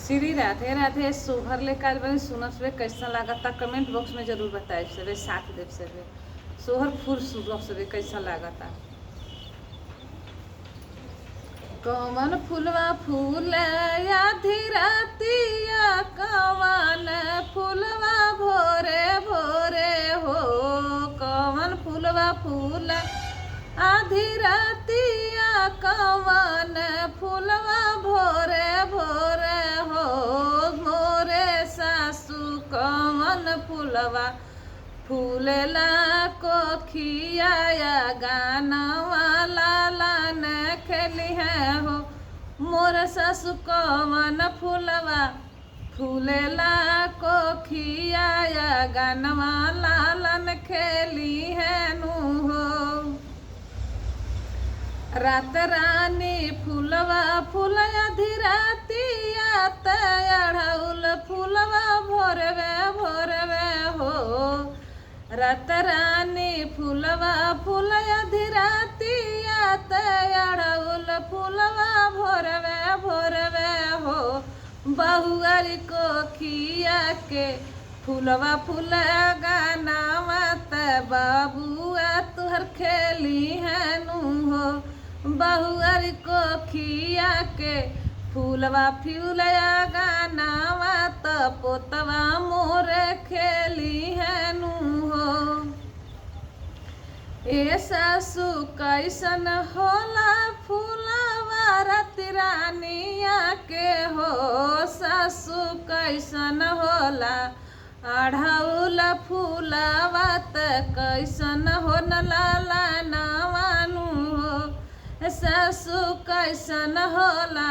श्री राधे राधे। सोहर लेकर बनी सुनर से कैसा लागता कमेंट बॉक्स में जरूर बताए सबे, साथ देव सबे। सोहर फूल सुबह सबे कैसा लागता। कौन फूलवा फूल आधी रातिया, कौन फूलवा भोरे भोरे हो। कौन फूलवा फूल आधी रातिया, कौन फूलवा भोरे भोरे हो। मोरे सासू कौन फूलवा फूलेला कोखिया, गाना वाला लान खेली है हो। मोर सासू कौन फूलवा फूलेला कोखिया, गाना वाला लान खेली है नु हो। रात रानी फूलवा फूल आधी रातिया, तड़ौल फूलवा भोरवे भोरवे हो। रात रानी फूलवा फूल आधी रातिया, तड़ौल फूलवा भोरवे भोरवे हो। बहुआरी को खिया के फूलवा फूल गाना मत बाबुआ तुहर खेली है नु हो। बहुआरी को खिया के फूलवा फूलया गाना मत पोतवा मोर खेली है नु हो। ए सासू कैसन होला फूलवा राती रानिया के हो। सासू कैसन होला अढ़ौल फूलवा त कैसन हो न लाला नवानु हो। सासू कैसन होला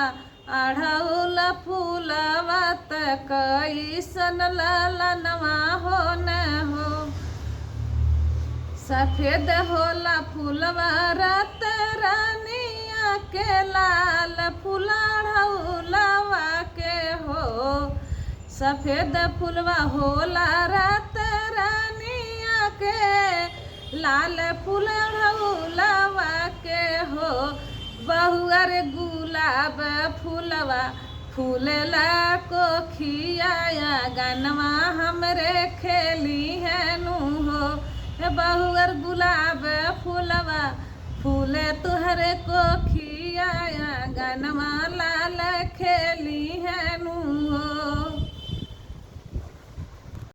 अढ़ौल फूलवा त कैसन लाला नवा हो न हो। सफेद होला फूलवा रात रानिया के, लाल फूला अढ़ौलवा के हो। सफेद फूलवा होला रात रानिया के, लाल फूल अढ़ौलवा के हो। बहुआर गुलाब फूलवा फूलेला कोखिया, गनवा हमरे खेली है नु हो। बहुआर गुलाब फूलवा फूले तुहरे कोखिया, गनवा लाल खेली है